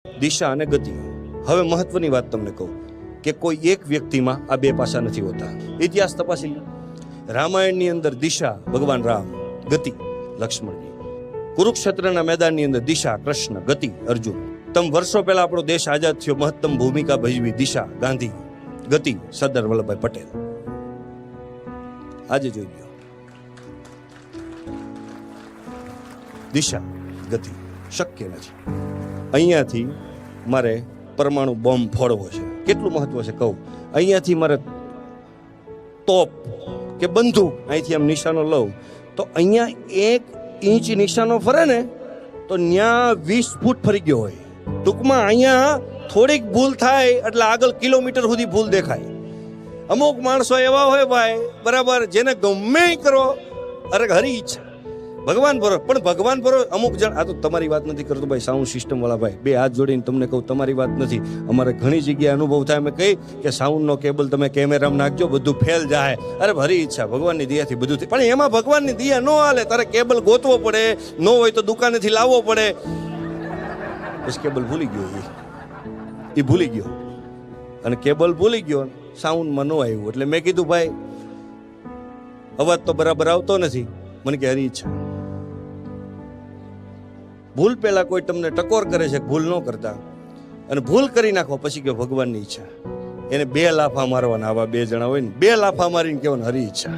દિશા અને ગતિ. હવે મહત્વની વાત તમને કહું કે કોઈ એક વ્યક્તિમાં આ બે પાસા નથી હોતા. ઇતિહાસ તપાસી લો. રામાયણની અંદર દિશા ભગવાન રામ, ગતિ લક્ષ્મણજી. કુરુક્ષેત્રના મેદાનની અંદર દિશા કૃષ્ણ, ગતિ અર્જુન. તમ વર્ષો પહેલા આપણો દેશ આઝાદ થયો, મહત્તમ ભૂમિકા ભજવી દિશા ગાંધી, ગતિ સરદાર વલ્લભભાઈ પટેલ. આજે જોઈ લો, દિશા ગતિ શક્ય નથી. અહીંયાથી મારે પરમાણુ બોમ્બ ફોડવો છે, કેટલું મહત્વ છે કહું. અહીંયાથી મારે તોપ કે બંદૂક અહીંથી આમ નિશાનો લઉં તો અહીંયા 1 ઇંચ નિશાનો ફરે ને તો ત્યાં 20 ફૂટ ફરી ગયો હોય. ટૂંકમાં અહીંયા થોડીક ભૂલ થાય એટલે આગળ કિલોમીટર સુધી ભૂલ દેખાય. અમુક માણસો એવા હોય ભાઈ, બરાબર, જેને ગમે કરો, અરે હરી ઈચ્છા ભગવાન ભરો, પણ ભગવાન ભરો. અમુક જણ, આ તો તમારી વાત નથી કરતો ભાઈ, સાઉન્ડ સિસ્ટમ વાળા ભાઈ, બે હાથ જોડીને તમને કહું, તમારી વાત નથી. અમારે ઘણી જગ્યાએ અનુભવ થાય, અમે કહી કે સાઉન્ડનો કેબલ તમે કેમેરામાં નાખજો, બધું ફેલ જાય. અરે ભરી ઈચ્છા, ભગવાનની દયાથી બધું થાય, પણ એમાં ભગવાનની દયા ન હાલે. તારે કેબલ ગોતવો પડે, ન હોય તો દુકાનેથી લાવવો પડે. બસ કેબલ ભૂલી ગયો, એ ભૂલી ગયો, અને કેબલ ભૂલી ગયો, સાઉન્ડમાં ન આવ્યું. એટલે મેં કીધું ભાઈ અવાજ તો બરાબર આવતો નથી. મને કે હરી ઈચ્છા, ભૂલ પહેલા કોઈ તમને ટકોર કરે છે, ભૂલ ન કરતા, અને ભૂલ કરી નાખો પછી કે ભગવાનની ઈચ્છા. એને 2 લાફા મારવાના. આવા 2 જણા હોય ને, 2 લાફા મારીને કહેવાનું હરી ઈચ્છા,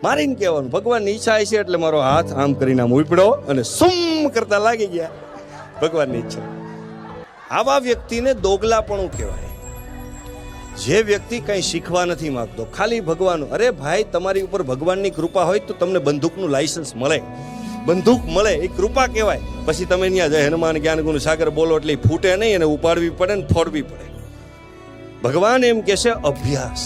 મારીને કહેવાનું ભગવાનની ઈચ્છા છે. એટલે મારો હાથ આમ કરીને આમ ઉપડ્યો અને સુમ કરતા લાગી ગયા, ભગવાનની ઈચ્છા. આવા વ્યક્તિને દોગલાપણું કહેવાય. જે વ્યક્તિ કંઈ શીખવા નથી માંગતો, ખાલી ભગવાન. અરે ભાઈ, તમારી ઉપર ભગવાનની કૃપા હોય તો તમને બંદૂકનું લાયસન્સ મળે, બંદૂક મળે, એ કૃપા કહેવાય. પછી તમે ત્યાં જય હનુમાન જ્ઞાન ગુણ સાગર બોલો એટલે ફૂટે નહીં, એને ઉપાડવી પડે ને ફોડવી પડે. ભગવાન એમ કહે છે અભ્યાસ.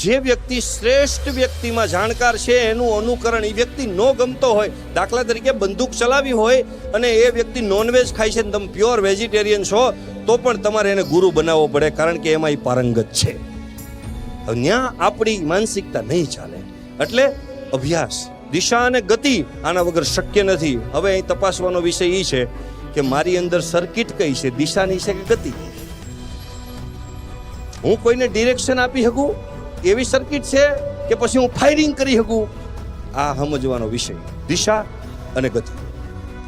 જે વ્યક્તિ શ્રેષ્ઠ વ્યક્તિમાં જાણકાર છે એનું અનુકરણ. એ વ્યક્તિ ન ગમતો હોય, દાખલા તરીકે બંદૂક ચલાવી હોય અને એ વ્યક્તિ નોનવેજ ખાય છે, તમે પ્યોર વેજીટેરિયન છો, તો પણ તમારે એને ગુરુ બનાવવો પડે, કારણ કે એમાં એ પારંગત છે. ત્યાં આપણી માનસિકતા નહીં ચાલે. એટલે અભ્યાસ, દિશા અને ગતિ આના વગર શક્ય નથી. હવે અહીં તપાસવાનો વિષય એ છે કે મારી અંદર સર્કિટ કઈ છે, દિશાની છે કે ગતિ. હું કોઈને ડિરેક્શન આપી શકું એવી સર્કિટ છે કે પછી હું ફાયરિંગ કરી શકું, આ સમજવાનો વિષય. દિશા અને ગતિ.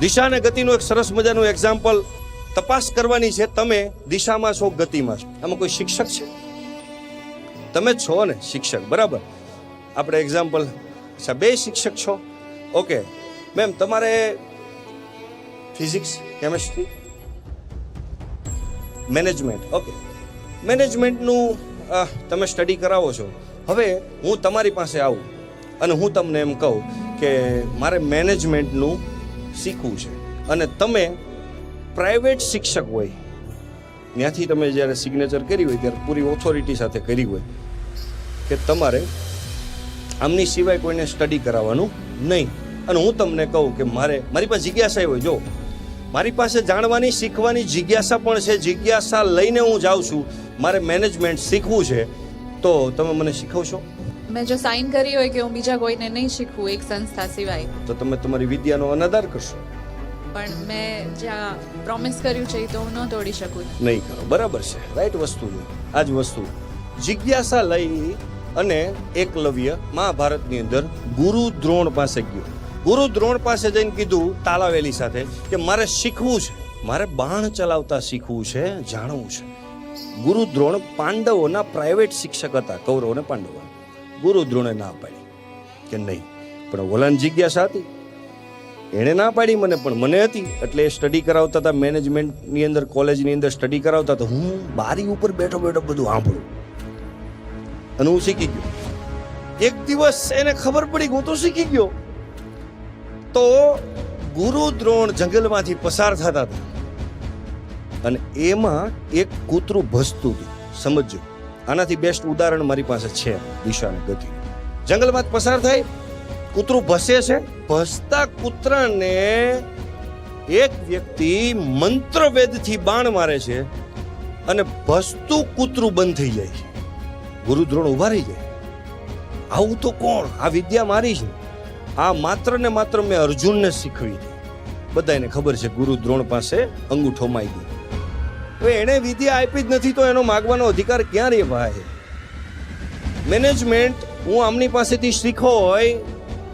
દિશા અને ગતિનું એક સરસ મજાનું એક્ઝામ્પલ તપાસ કરવાની છે. તમે દિશામાં છો, ગતિમાં છો. આમાં કોઈ શિક્ષક છે? તમે છો ને શિક્ષક, બરાબર. આપણે એક્ઝામ્પલ, અચ્છા 2 શિક્ષક છો, ઓકે. મેમ તમારે ફિઝિક્સ, કેમેસ્ટ્રી, મેનેજમેન્ટ, ઓકે, મેનેજમેન્ટનું તમે સ્ટડી કરાવો છો. હવે હું તમારી પાસે આવું અને હું તમને એમ કહું કે મારે મેનેજમેન્ટનું શીખવું છે, અને તમે પ્રાઇવેટ શિક્ષક હોય, ત્યાંથી તમે જ્યારે સિગ્નેચર કરી હોય ત્યારે પૂરી ઓથોરિટી સાથે કરી હોય કે તમારે આમની સિવાય કોઈને સ્ટડી કરાવવાનું નહીં. અને હું તમને કહું કે મારી પાસે જિજ્ઞાસા હોય, જો મારી પાસે જાણવાની શીખવાની જિજ્ઞાસા પણ છે, જિજ્ઞાસા લઈને હું જાઉં છું, મારે મેનેજમેન્ટ શીખવું છે, તો તમે મને શીખવશો? મેં જો સાઇન કરી હોય કે હું બીજા કોઈને નહીં શીખવું એક સંસ્થા સિવાય, તો તમે તમારી વિદ્યાનો અનાદર કરશો? પણ મેં જ્યાં પ્રોમિસ કર્યું છે એ તો હું ન તોડી શકું. નહીં કરો, બરાબર છે, રાઈટ વસ્તુ છે. આ જ વસ્તુ જિજ્ઞાસા લઈ અને એકલવ્ય મહાભારતની અંદર ગુરુ દ્રોણ પાસે ગયો. ગુરુ દ્રોણ પાસે જઈને કીધું તાલાવેલી સાથે કે મારે શીખવું છે, મારે બાણ ચલાવતા શીખવું છે, જાણવું છે. ગુરુ દ્રોણ પાંડવોના પ્રાઇવેટ શિક્ષક હતા, કૌરવ અને પાંડવો. ગુરુ દ્રોણે ના પાડી કે નહીં, પણ ઓલાની જિજ્ઞાસા હતી, એણે ના પાડી મને, પણ મને હતી. એટલે એ સ્ટડી કરાવતા હતા, મેનેજમેન્ટની અંદર કોલેજની અંદર સ્ટડી કરાવતા હતા. હું બારી ઉપર બેઠો બેઠો બધું સાંભળું અને હું શીખી ગયો. એક દિવસ એને ખબર પડી હું તો શીખી ગયો. તો ગુરુ દ્રોણ જંગલમાંથી પસાર થતા હતા અને એમાં એક કૂતરું ભસતું હતું. સમજો, આનાથી બેસ્ટ ઉદાહરણ મારી પાસે છે દિશા અને ગતિ. જંગલમાં પસાર થાય, કૂતરું ભસે છે, ભસતા કૂતરાને એક વ્યક્તિ મંત્રવેદથી બાણ મારે છે અને ભસતું કૂતરું બંધ થઈ જાય છે. ગુરુ દ્રોણ ઉભા રહી જાય. આવું તો કોણ? આ વિદ્યા મારી છે. આ માત્ર ને માત્ર મેં અર્જુનને શીખવી હતી. બધાને ખબર છે ગુરુ દ્રોણ પાસે અંગૂઠો માગી ગયો. હવે એણે વિદ્યા આપી જ નથી તો એનો માગવાનો અધિકાર ક્યાં રે ભાઈ? મેનેજમેન્ટ હું આમની પાસેથી શીખો હોય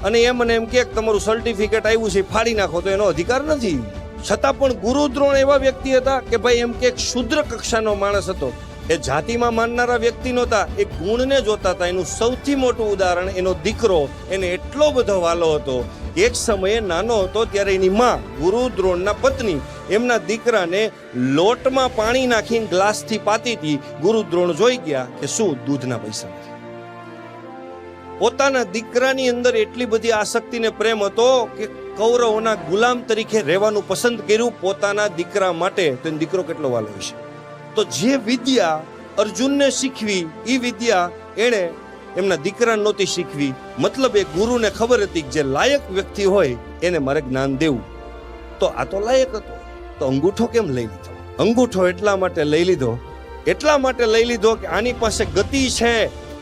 અને એ મને એમ કે તમારું સર્ટિફિકેટ આવ્યું છે ફાડી નાખો તો એનો અધિકાર નથી. છતાં પણ ગુરુ દ્રોણ એવા વ્યક્તિ હતા કે ભાઈ એમ કે એક શુદ્ર કક્ષાનો માણસ હતો. એ જાતિમાં માનનારા વ્યક્તિ નહોતા, એ ગુણને જોતા હતા. એનું સૌથી મોટું ઉદાહરણ એનો દીકરો, એને એટલો બધો વાલો હતો. એક સમયે નાનો હતો ત્યારે એની માં ગુરુ દ્રોણના પત્ની એમના દીકરાને લોટમાં પાણી નાખીને ગ્લાસથી પાતી હતી. ગુરુ દ્રોણ જોઈ ગયા કે શું દૂધના પૈસા નથી. પોતાના દીકરાની અંદર એટલી બધી આસક્તિ ને પ્રેમ હતો કે કૌરવોના ગુલામ તરીકે રહેવાનું પસંદ કર્યું પોતાના દીકરા માટે. તો એનો દીકરો કેટલો વાલો હશે? તો જે વિદ્યા અર્જુનને શીખવી એ વિદ્યા એણે એમના દીકરાને નહોતી શીખવી. મતલબ એ ગુરુને ખબર હતી કે જે લાયક વ્યક્તિ હોય એને મારે જ્ઞાન દેવું. તો આ તો લાયક હતો, તો અંગૂઠો કેમ લઈ લીધો? અંગૂઠો એટલા માટે લઈ લીધો કે આની પાસે ગતિ છે,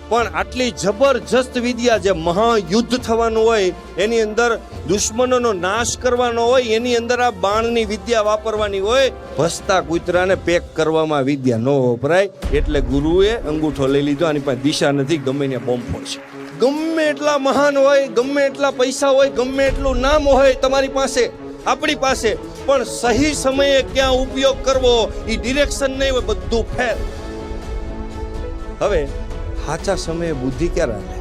પણ આટલી જબરજસ્ત વિદ્યા, જે મહાયુદ્ધ થવાનું હોય એની અંદર દુશ્મનોનો નાશ કરવાનો હોય એની અંદર આ બાણની વિદ્યા વાપરવાની હોય. ભસતા કૂતરાને પેક કરવામાં વિદ્યા ન વપરાય. એટલે ગુરુએ અંગૂઠો લઈ લીધો. આની પાસે દિશા નથી, ગમે ત્યાં બોમ્બ પડશે. ગમે એટલા મહાન હોય, ગમે એટલા પૈસા હોય, ગમે એટલું નામ હોય તમારી પાસે, આપણી પાસે, પણ સહી સમયે ક્યાં ઉપયોગ કરવો એ ડિરેક્શન નહીં હોય, બધું ફેલ. હવે સાચા સમયે બુદ્ધિ ક્યારે હાલે?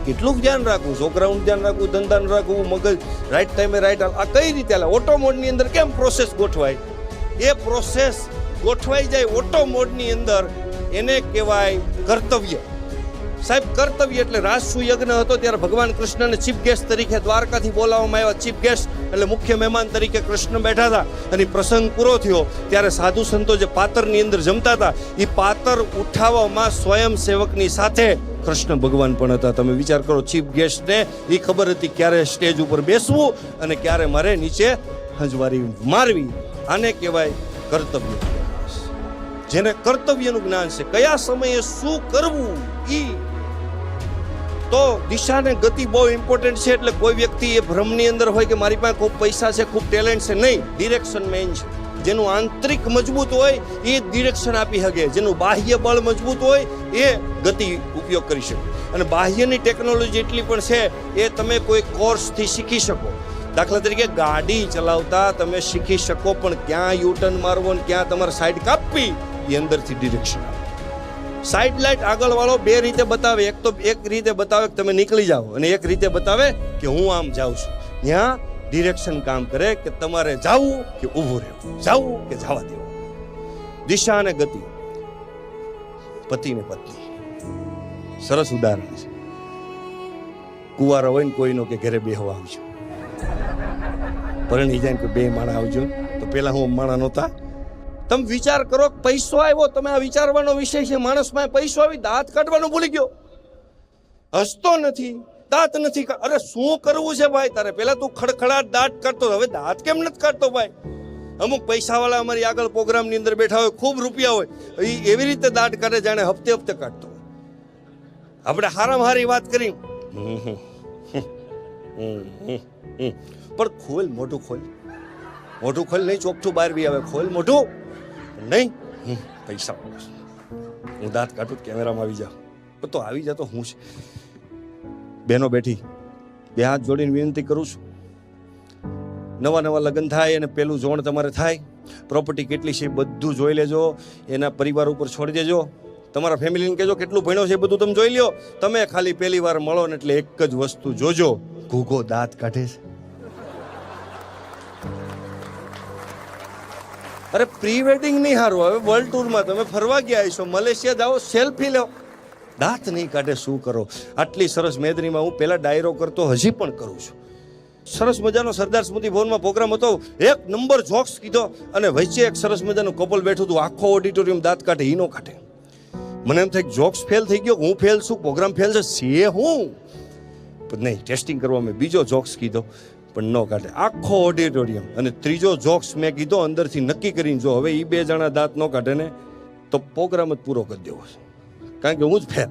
કેટલું ધ્યાન રાખવું, છોકરાઓનું ધ્યાન રાખવું, ધંધાનું રાખવું, મગજ રાઈટ ટાઈમે રાઈટ હાલ. આ કઈ રીતે હાલે? ઓટો મોડની અંદર કેમ પ્રોસેસ ગોઠવાય? એ પ્રોસેસ ગોઠવાઈ જાય ઓટો મોડની અંદર, એને કહેવાય કર્તવ્ય. સાહેબ, કર્તવ્ય એટલે રાજસુ યજ્ઞ હતો ત્યારે ભગવાન કૃષ્ણને ચીફ ગેસ્ટ તરીકે દ્વારકાથી બોલાવવામાં આવ્યા. ચીફ ગેસ્ટ એટલે મુખ્ય મહેમાન તરીકે કૃષ્ણ બેઠા હતા. અને પ્રસંગ પૂરો થયો ત્યારે સાધુ સંતો જે પાતરની અંદર જમતા હતા એ પાતર ઉઠાવવામાં સ્વયંસેવકની સાથે કૃષ્ણ ભગવાન પણ હતા. તમે વિચાર કરો, ચીફ ગેસ્ટને એ ખબર હતી ક્યારે સ્ટેજ ઉપર બેસવું અને ક્યારે મારે નીચે હંજવારી મારવી. આને કહેવાય કર્તવ્ય. જેને કર્તવ્યનું જ્ઞાન છે, કયા સમયે શું કરવું ઈ. તો દિશા ને ગતિ બહુ ઇમ્પોર્ટન્ટ છે. એટલે કોઈ વ્યક્તિ એ ભ્રમની અંદર હોય કે મારી પાસે ખૂબ પૈસા છે, ખૂબ ટેલેન્ટ છે, નહીં. ડિરેક્શન મેઇન છે. જેનું આંતરિક મજબૂત હોય એ ડિરેક્શન આપી શકે. જેનું બાહ્ય બળ મજબૂત હોય એ ગતિ ઉપયોગ કરી શકે. અને બાહ્યની ટેકનોલોજી એટલી પણ છે એ તમે કોઈ કોર્સથી શીખી શકો. દાખલા તરીકે ગાડી ચલાવતા તમે શીખી શકો, પણ ક્યાં યુટર્ન મારવો ને ક્યાં તમારે સાઈડ કાપવી એ અંદરથી ડિરેક્શન આવે. સાઈડ લાઈટ આગળ વાળો બે રીતે બતાવે. એક તો એક રીતે બતાવે કે તમે નીકળી જાઓ, અને એક રીતે બતાવે કે હું આમ જાઉં છું. ત્યાં ડિરેક્શન કામ કરે કે તમારે જાવું કે ઊભું રહેવું, જાવું કે જવા દેવું. દિશા અને ગતિ, પતિ ને પત્ની સરસ ઉદાહરણ છે. કુંવારો હોય ને કોઈનો કે ઘરે બેહવા આવજો, પરણી જાય કે બે માણા આવજો. તો પેલા હું માણા નહોતા. તમે વિચાર કરો, પૈસો આવ્યો, તમે આ વિચારવાનો વિષય છે. માણસમાં પૈસો આવી, દાંત કાઢવાનું ભૂલી ગયો, હસતો નથી, દાંત નથી. અરે શું કરવું છે ભાઈ તારે? પેલા તું ખડખડાટ દાંત કાઢતો, હવે દાંત કેમ નથી કાઢતો ભાઈ? અમુક પૈસાવાળા અમારી આગળ પ્રોગ્રામની અંદર બેઠા હોય, ખૂબ રૂપિયા હોય, એ એવી રીતે દાંત કાઢે જાણે હપ્તે હપ્તે કાઢતો. આપણે હારામાં હારી વાત કરી, પણ ખોલ, મોઢું ખોલ, મોઢું ખોલ. નહીં ચોકઠું બહાર બી આવે, ખોલ મોઢું. નહીં, પૈસા હું દાંત કાઢું, કેમેરામાં આવી જાઓ. તો આવી જતો હું છે. બહેનો બેઠી, બે હાથ જોડીને વિનંતી કરું છું, નવા લગ્ન થાય અને પેલું જોણ તમારે થાય, પ્રોપર્ટી કેટલી છે બધું જોઈ લેજો. એના પરિવાર ઉપર છોડી દેજો. તમારા ફેમિલીને કહેજો કેટલું ભણ્યો છે બધું તમે જોઈ લ્યો. તમે ખાલી પહેલી વાર મળો ને એટલે એક જ વસ્તુ જોજો, ઘૂઘો દાંત કાઢે છે. અરે પ્રી વેડિંગ નહીં હારું, હવે વર્લ્ડ ટૂરમાં તમે ફરવા ગયા છો, મલેશિયા જાઓ, સેલ્ફી લો, દાંત નહીં કાઢે. શું કરો? આટલી સરસ મેદનીમાં હું પહેલા ડાયરો કરતો, હજી પણ કરું છું. સરસ મજાનો સરદાર સ્મૃતિ ભવનમાં પ્રોગ્રામ હતો, એક નંબર જોક્સ કીધો, અને વચ્ચે એક સરસ મજાનું કપલ બેઠું હતું. આખો ઓડિટોરિયમ દાંત કાઢે, ઈ નો કાઢે. મને એમ થાય જોક્સ ફેલ થઈ ગયો, હું ફેલ છું, પ્રોગ્રામ ફેલ છે, સીએ હું નહીં. ટેસ્ટિંગ કરવા મેં બીજો જોક્સ કીધો, પણ ન કાઢે આખો ઓડિટોરિયમ. અને ત્રીજો જોક્સ મેં કીધો અંદરથી નક્કી કરીને, જો હવે એ બે જણા દાંત ન કાઢે ને તો પ્રોગ્રામ જ પૂરો કરી દેવો છે, કારણ કે હું જ ફેલ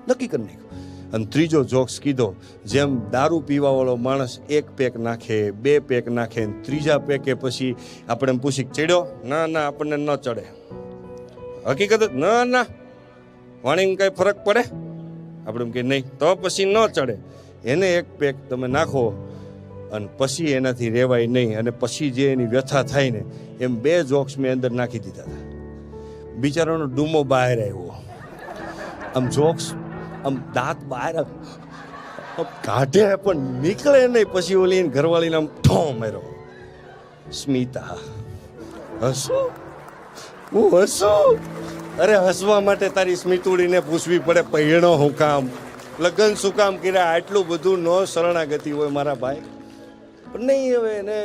નક્કી કરી નાખ્યો. અને ત્રીજો જોક્સ કીધો, જેમ દારૂ પીવાવાળો માણસ 1 પેક નાખે, 2 પેક નાખે, ત્રીજા પેકે પછી આપણે એમ પૂછી ચડ્યો? ના ના, આપણને ન ચડે. હકીકત ના ના, વાણીને કાંઈ ફરક પડે? આપણે એમ કે નહીં, તો પછી ન ચડે. એને 1 પેક તમે નાખો અને પછી એનાથી રહેવાય નહીં, અને પછી જે એની વ્યથા થાય ને, એમ 2 જોક્સ મેં અંદર નાખી દીધા હતા. બિચારાનો ડૂમો બહાર આવ્યો. આમ જોક્સ આમ દાંત બહાર કાઢે પણ નીકળે નહીં. પછી ઓલી ઘરવાળીને આમ ઠો માર્યો. સ્મિતા, હસું? હું હસું? અરે હસવા માટે તારી સ્મિતુડીને પૂછવી પડે પૈણો હું કામ, લગ્ન શું કામ કર્યા? આટલું બધું નો શરણાગતિ હોય મારા ભાઈ. પણ નહીં, હવે એને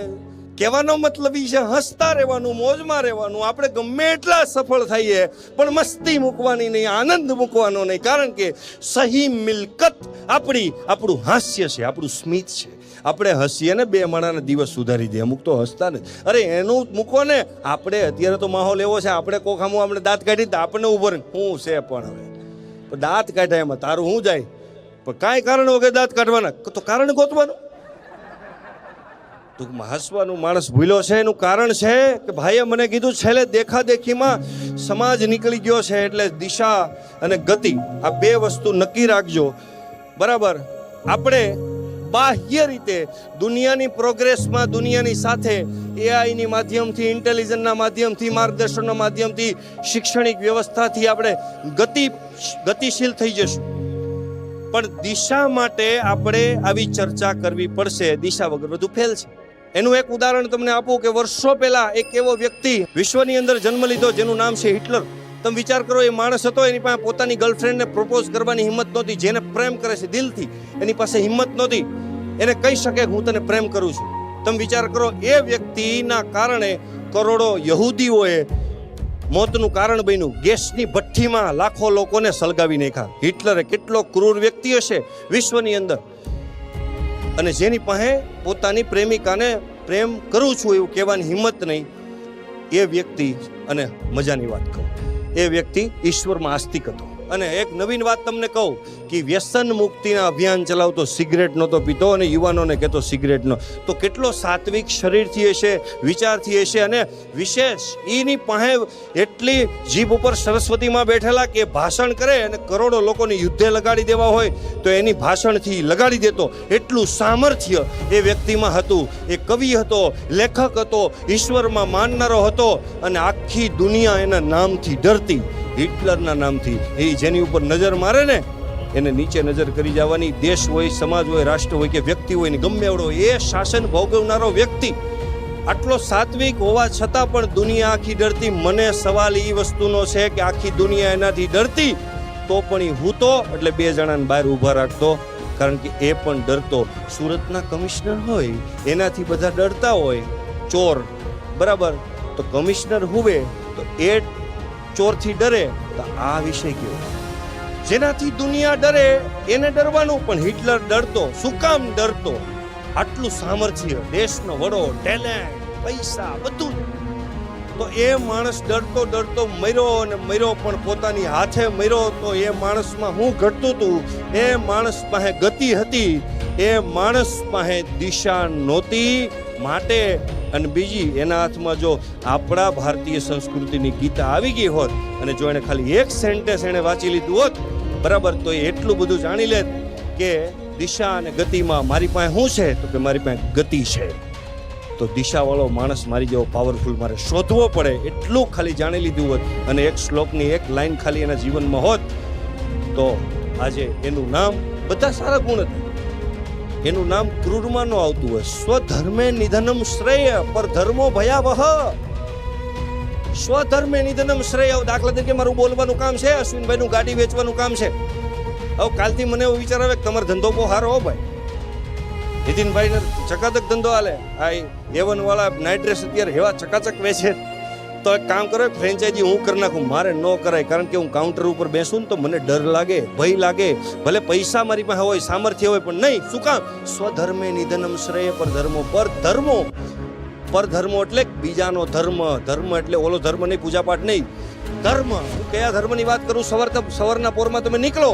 કહેવાનો મતલબ ઈ છે હસતા રહેવાનું, મોજમાં રહેવાનું. આપણે ગમે એટલા સફળ થઈએ પણ મસ્તી મૂકવાની નહીં, આનંદ મૂકવાનો નહીં. કારણ કે સહી મિલકત આપણું હાસ્ય છે, આપણું સ્મિત છે. આપણે હસીએ ને 2 માણાના દિવસ સુધારી દે. અમુક તો હસતા ને, અરે એનું મૂકો ને. આપણે અત્યારે તો માહોલ એવો છે, આપણે કોક સામું આપણે દાંત કાઢી તો આપણને ઉભો રહે શું છે. પણ હવે દાંત કાઢ્યા એમાં તારું શું જાય? પણ કાંઈ કારણ વગર દાંત કાઢવાના, તો કારણ ગોતવાનું. ટૂંકમાં હસવાનું માણસ ભૂલ્યો છે. એનું કારણ છે કે ભાઈએ મને કીધું છેલ્લે દેખાદેખીમાં સમાજ નીકળી ગયો છે, એટલે દિશા અને ગતિ આ 2 વસ્તુ નક્કી રાખજો. બરાબર? આપણે બાહ્ય રીતે દુનિયાની પ્રોગ્રેસમાં, દુનિયાની સાથે એઆઈની માધ્યમથી, ઇન્ટેલિજન્સના માધ્યમથી, માર્ગદર્શનના માધ્યમથી, શૈક્ષણિક વ્યવસ્થાથી આપણે ગતિશીલ થઈ જશું. પણ દિશા માટે આપણે આવી ચર્ચા કરવી પડશે. દિશા વગર બધું ફેલ છે. એનું એક ઉદાહરણ તમને આપું કે વર્ષો પહેલા એક એવો વ્યક્તિ વિશ્વની અંદર જન્મ લીધો જેનું નામ છે હિટલર. તમે વિચાર કરો, એ માણસ હતો, એની પાસે પોતાની ગર્લફ્રેન્ડને પ્રપોઝ કરવાની હિંમત નહોતી. જેને પ્રેમ કરે છે દિલથી, એની પાસે હિંમત નહોતી એને કહી શકે હું તને પ્રેમ કરું છું. તમે વિચાર કરો, એ વ્યક્તિના કારણે કરોડો યહૂદીઓએ મોતનું કારણ બન્યું. ગેસની ભઠ્ઠીમાં લાખો લોકોને સળગાવી નાખ્યા. હિટલરે કેટલો ક્રૂર વ્યક્તિ હશે વિશ્વની અંદર. અને જેની પાસે પોતાની પ્રેમિકાને પ્રેમ કરું છું એવું કહેવાની હિંમત નહીં, એ વ્યક્તિ, અને મજાની વાત કહું, એ વ્યક્તિ ઈશ્વરમાં આસ્તિક હતો. અને એક નવીન વાત તમને કહું કે વ્યસન મુક્તિના અભિયાન ચલાવતો, સિગરેટ નહોતો પીતો અને યુવાનોને કહેતો સિગરેટનો. તો કેટલો સાત્વિક શરીરથી હશે, વિચારથી હશે. અને વિશેષ એની પાસે એટલી જીભ ઉપર સરસ્વતીમાં બેઠેલા કે ભાષણ કરે અને કરોડો લોકોને યુદ્ધે લગાડી દેવા હોય તો એની ભાષણથી લગાડી દેતો. એટલું સામર્થ્ય એ વ્યક્તિમાં હતું. એ કવિ હતો, લેખક હતો, ઈશ્વરમાં માનનારો હતો, અને આખી દુનિયા એના નામથી ડરતી, હિટલરના નામથી. એ જેની ઉપર નજર મારે ને એને નીચે નજર કરી જવાની. દેશ હોય, સમાજ હોય, રાષ્ટ્ર હોય કે વ્યક્તિ હોય ને, ગમે એવડો એ શાસન ભોગવનારો વ્યક્તિ આટલો સાત્વિક હોવા છતાં પણ દુનિયા આખી ડરતી. મને સવાલ એ વસ્તુનો છે કે આખી દુનિયા એનાથી ડરતી તો પણ એ હૂતો એટલે 2 જણાને બહાર ઊભા રાખતો, કારણ કે એ પણ ડરતો. સુરતના કમિશનર હોય એનાથી બધા ડરતા હોય, ચોર, બરાબર? તો કમિશનર હુવે તો એ ચોરથી ડરે. તો આ વિષય કેવો? જેનાથી દુનિયા ડરે એને ડરવાનું. પણ હિટલર ડરતો. શું કામ ડરતો? આટલું સામર્થ્ય, દેશનો વડો, ટેલેન્ટ, પૈસા, બધું. તો એ માણસ ડરતો મર્યો અને મર્યો, પણ પોતાની હાથે મર્યો. તો એ માણસમાં શું ઘટતું હતું? એ માણસ પાસે ગતિ હતી, એ માણસ પાસે દિશા નહોતી. માટે અને બીજી, એના હાથમાં જો આપણા ભારતીય સંસ્કૃતિની ગીતા આવી ગઈ હોત અને જો એને ખાલી 1 સેન્ટેન્સ એને વાંચી લીધું હોત, બરાબર, તો એટલું બધું જાણી લેત કે દિશા અને ગતિમાં મારી પાસે શું છે? તો કે મારી પાસે ગતિ છે. તો દિશાવાળો માણસ મારી જેવો પાવરફુલ મારે શોધવો પડે. એટલું ખાલી જાણી લીધું હોત અને 1 શ્લોકની 1 લાઈન ખાલી એના જીવનમાં હોત તો આજે એનું નામ, બધા સારા ગુણ હતા, એનું નામ ક્રૂરમાં નો આવતું હોય. સ્વધર્મે નિધનમ શ્રેય પર ધર્મો ભયાવહ. સ્વધર્મે નિધનમ શ્રેય. દાખલા તરીકે મારું બોલવાનું કામ છે, અશ્વિનભાઈનું ગાડી વેચવાનું કામ છે. હવે કાલથી મને એવો વિચાર આવે કે તમારો ધંધો બહુ સારો હો ભાઈ, નીતિનભાઈને ચકાચક ધંધો હાલે, આ A1 વાળા નાઇટ ડ્રેસ અત્યારે એવા ચકાચક વેચે. તો એક કામ કરો, ફ્રેન્ચાઇઝી હું કરી નાખું. મારે ન કરાય, કારણ કે હું કાઉન્ટર ઉપર બેસું ને તો મને ડર લાગે, ભય લાગે. ભલે પૈસા મારી પાસે હોય, સામર્થ્ય હોય, પણ નહીં. શું કામ? સ્વધર્મે નિધનમ શ્રેય પર ધર્મો. પર ધર્મો એટલે બીજાનો ધર્મ. ધર્મ એટલે ઓલો ધર્મ નહીં, પૂજાપાઠ નહીં. ધર્મ, હું કયા ધર્મની વાત કરું? સવારના પોરમાં તમે નીકળો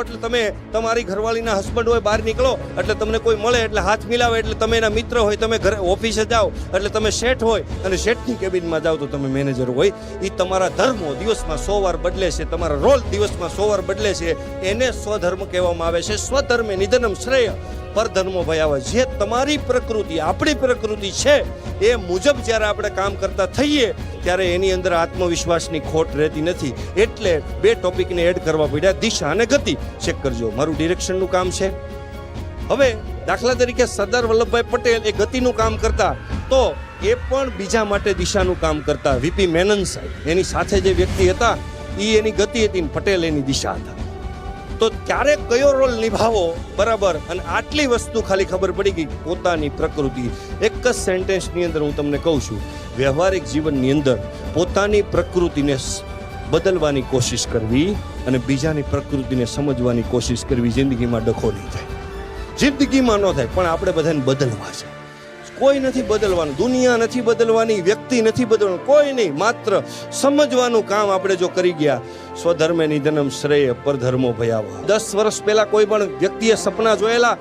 એટલે તમે તમારી ઘરવાળીના હસબન્ડ હોય, બહાર નીકળો એટલે તમને કોઈ મળે એટલે હાથ મિલાવે એટલે તમે એના મિત્ર હોય, તમે ઘરે ઓફિસે જાઓ એટલે તમે શેઠ હોય, અને શેઠની કેબિનમાં જાઓ તો તમે મેનેજર હોય. એ તમારા ધર્મો દિવસમાં 100 વાર બદલે છે, તમારા રોલ દિવસમાં 100 વાર બદલે છે. એને સ્વધર્મ કહેવામાં આવે છે. સ્વધર્મે નિધનમ શ્રેય પરધર્મો ભયાવહ. જે તમારી પ્રકૃતિ, આપણી પ્રકૃતિ છે એ મુજબ જ્યારે આપણે કામ કરતા થઈએ ત્યારે એની અંદર આત્મવિશ્વાસની ખોટ રહેતી નથી. એટલે 2 ટોપિકને એડ કરવા પડ્યા, દિશા અને ગતિ. ચેક કરજો, મારું ડિરેક્શનનું કામ છે. હવે દાખલા તરીકે સરદાર વલ્લભભાઈ પટેલ એ ગતિનું કામ કરતા, તો એ પણ બીજા માટે દિશાનું કામ કરતા. વીપી મેનન સાહેબ એની સાથે જે વ્યક્તિ હતા એ એની ગતિ હતી ને પટેલ એની દિશા હતા. તો ક્યારે કયો રોલ નિભાવો, બરાબર. અને આટલી વસ્તુ ખાલી ખબર પડી ગઈ, પોતાની પ્રકૃતિ. એક જ સેન્ટેન્સની અંદર હું તમને કહું છું, વ્યવહારિક જીવનની અંદર પોતાની પ્રકૃતિને બદલવાની કોશિશ કરવી અને બીજાની પ્રકૃતિને સમજવાની કોશિશ કરવી. જિંદગીમાં ડખો નહીં થાય, જિંદગીમાં ન થાય, પણ આપણે બધાને બદલવા છે. કોઈ નથી બદલવાનું, દુનિયા નથી બદલવાની, વ્યક્તિ નથી બદલવાનું, કોઈ નહીં. માત્ર સમજવાનું કામ આપણે જો કરી ગયા, સ્વધર્મે નિધનમ શ્રેય પરધર્મો ભયાવહ. 10 વર્ષ પહેલા કોઈ પણ વ્યક્તિએ સપના જોયેલા,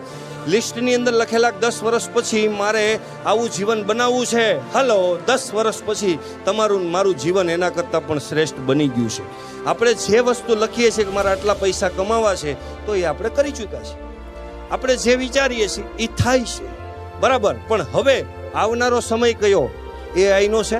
લિસ્ટની અંદર લખેલા 10 વર્ષ પછી મારે આવું જીવન બનાવવું છે. હલો, 10 વર્ષ પછી તમારું મારું જીવન એના કરતાં પણ શ્રેષ્ઠ બની ગયું છે. આપણે જે વસ્તુ લખીએ છીએ કે મારા આટલા પૈસા કમાવા છે, તો એ આપણે કરી ચૂક્યા છે. આપણે જે વિચારીએ છીએ એ થાય છે, બરાબર. પણ હવે આવનારો સમય કયો? AI નો છે.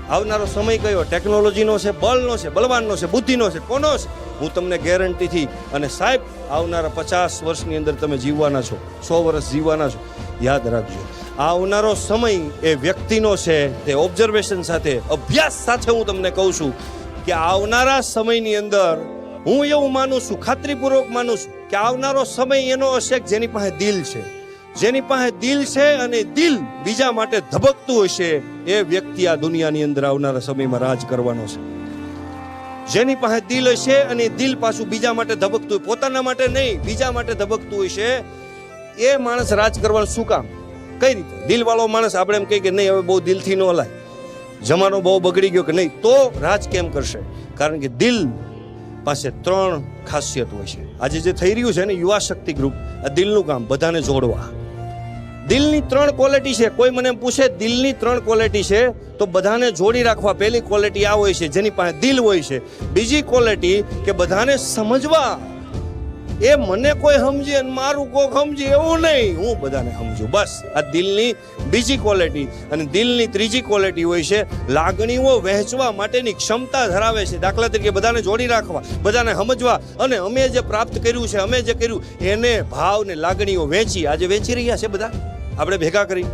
આવનારો સમય કયો? ટેકનોલોજીનો છે, બળનો છે, બળવાનનો છે, બુદ્ધિનો છે. કોનો છે? હું તમને ગેરંટીથી, અને સાહેબ આવનારા 50 વર્ષની અંદર તમે જીવવાના છો, 100 વર્ષ જીવવાના છો. યાદ રાખજો, આવનારો સમય એ વ્યક્તિનો છે. તે ઓબ્ઝર્વેશન સાથે, અભ્યાસ સાથે હું તમને કહું છું કે આવનારા સમયની અંદર હું એવું માનું છું, ખાતરીપૂર્વક માનું છું કે આવનારો સમય એનો હશે જેની પાસે દિલ છે. જેની પાસે દિલ છે અને દિલ બીજા માટે ધબકતું હશે, એ વ્યક્તિ આ દુનિયાની અંદર આવનારા સમયમાં રાજ કરવાનો છે. જેની પાસે દિલ હશે અને દિલ પાછું બીજા માટે ધબકતું, પોતાના માટે નહીં, બીજા માટે ધબકતું હશે, એ માણસ રાજ કરવાનું. શું કામ? કઈ રીતે? દિલવાળો માણસ આપણે એમ કહીએ કે નહીં હવે બહુ દિલથી ન હલાય, જમાનો બહુ બગડી ગયો કે નહીં, તો રાજ કેમ કરશે? કારણ કે દિલ પાસે 3 ખાસિયત હોય છે. આજે જે થઈ રહ્યું છે ને યુવા શક્તિ ગ્રુપ, આ દિલનું કામ, બધાને જોડવા. દિલની 3 ક્વોલિટી છે. કોઈ મને પૂછે દિલની 3 ક્વોલિટી છે તો બધાને જોડી રાખવા. પહેલી ક્વોલિટી આ હોય છે, જેની પાસે દિલ હોય છે. બીજી ક્વોલિટી કે બધાને સમજવા. એ મને કોઈ સમજે અને મારું કોઈ સમજે એવું નહીં, હું બધાને સમજું, બસ. આ દિલની બીજી ક્વોલિટી. અને દિલની ત્રીજી ક્વોલિટી હોય છે, લાગણીઓ વહેંચવા માટેની ક્ષમતા ધરાવે છે. દાખલા તરીકે બધાને જોડી રાખવા, બધાને સમજવા, અને અમે જે પ્રાપ્ત કર્યું છે, અમે જે કર્યું એને ભાવ ને લાગણીઓ વેચી, આજે વેચી રહ્યા છે બધા આપણે ભેગા કરી,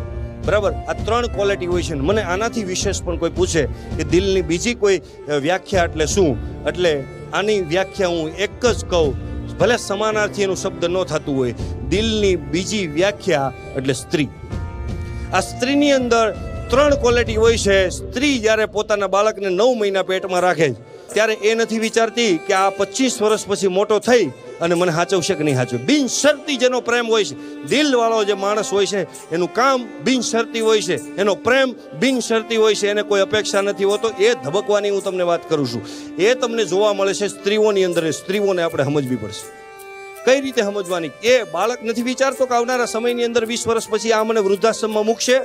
બરાબર. આ 3 ક્વોલિટી હોય છે. મને આનાથી વિશેષ પણ કોઈ પૂછે કે દિલની બીજી કોઈ વ્યાખ્યા એટલે શું, એટલે આની વ્યાખ્યા હું એક જ કહું, ભલે સમાનાર્થી એનું શબ્દ ન થતું હોય. દિલની બીજી વ્યાખ્યા એટલે સ્ત્રી. આ સ્ત્રીની અંદર 3 ક્વોલિટી હોય છે. સ્ત્રી જ્યારે પોતાના બાળકને 9 મહિના પેટમાં રાખે ત્યારે એ નથી વિચારતી કે આ 25 વર્ષ પછી મોટો થઈ અને મને સાચવશે કે નહીં સાચવે. બિનશરતી જેનો પ્રેમ હોય છે, દિલવાળો જે માણસ હોય છે, એનું કામ બિનશરતી હોય છે, એનો પ્રેમ બિનશરતી હોય છે, એને કોઈ અપેક્ષા નથી હોતો. એ ધબકવાની હું તમને વાત કરું છું. એ તમને જોવા મળે છે સ્ત્રીઓની અંદર. સ્ત્રીઓને આપણે સમજવી પડશે. કઈ રીતે સમજવાની? એ બાળક નથી વિચારતો કે આવનારા સમયની અંદર 20 વર્ષ પછી આ મને વૃદ્ધાશ્રમમાં મૂકશે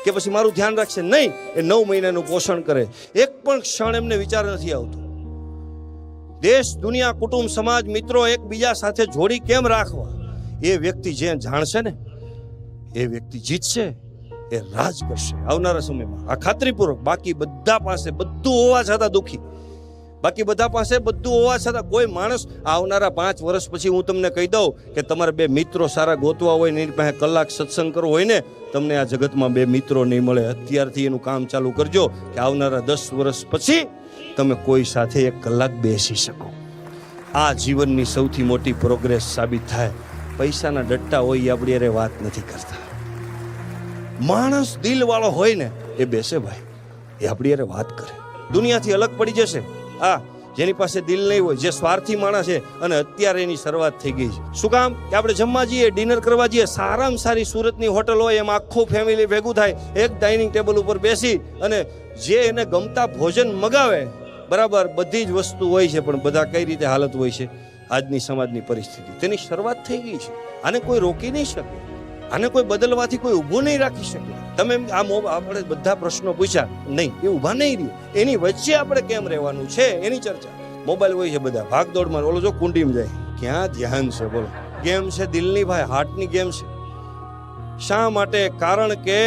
કે પછી મારું ધ્યાન રાખશે. નહીં, એ 9 મહિનાનું પોષણ કરે. એક પણ ક્ષણ એમને વિચાર નથી આવતો. દેશ, દુનિયા, કુટુંબ, સમાજ, મિત્રો એકબીજા સાથે જોડી કેમ રાખવા, એ વ્યક્તિ જે જાણશે ને એ વ્યક્તિ જીતશે, એ રાજ કરશે આવનારા સમયમાં. આ ખાતરીપૂર્વક. બાકી બધા પાસે બધું હોવા છતાં દુઃખી, બાકી બધા પાસે બધું હોવા છતાં કોઈ માણસ આવનારા 5 વર્ષ પછી હું તમને કહી દઉં કે તમારે 2 મિત્રો સારા ગોતવા હોય ને એની પાસે કલાક સત્સંગ કરવો હોય ને, તમને આ જગતમાં 2 મિત્રો નહીં મળે. અત્યારથી એનું કામ ચાલુ કરજો કે આવનારા 10 વર્ષ પછી તમે કોઈ સાથે 1 કલાક બેસી શકો. આ જીવનની સૌથી મોટી પ્રોગ્રેસ સાબિત થાય. પૈસાના ડટ્ટા હોય એ આપણી અરે વાત નથી કરતા. માણસ દિલવાળો હોય ને એ બેસે ભાઈ, એ આપણી અરે વાત કરે. દુનિયાથી અલગ પડી જશે. જેની પાસે દિલ નહીં હોય, જે સ્વાર્થી માણસ છે, અને અત્યારે એની શરૂઆત થઈ ગઈ છે. શું કામ? કે આપણે જમવા જઈએ, ડિનર કરવા જઈએ, સારામાં સારી સુરતની હોટલ હોય, એમાં આખું ફેમિલી ભેગું થાય, એક ડાઇનિંગ ટેબલ ઉપર બેસી અને જે એને ગમતા ભોજન મગાવે, બરાબર, બધી જ વસ્તુ હોય છે, પણ બધા કઈ રીતે હાલત હોય છે આજની સમાજની પરિસ્થિતિ. તેની શરૂઆત થઈ ગઈ છે. આને કોઈ રોકી નહીં શકે, આને કોઈ બદલવાથી કોઈ ઊભું નહીં રાખી શકે. તમે આપણે બધા પ્રશ્નો પૂછ્યા નહીં, એ ઊભા નહીં રહ્યું. એની વચ્ચે આપણે કેમ રહેવાનું છે એની ચર્ચા. મોબાઈલ હોય છે, બધા ભાગદોડમાં, ઓલો જો કુંડીમાં જાય, ક્યાં ધ્યાન છે બોલો? ગેમ છે દિલની ભાઈ, હાર્ટની ગેમ છે. શા માટે? કારણ કે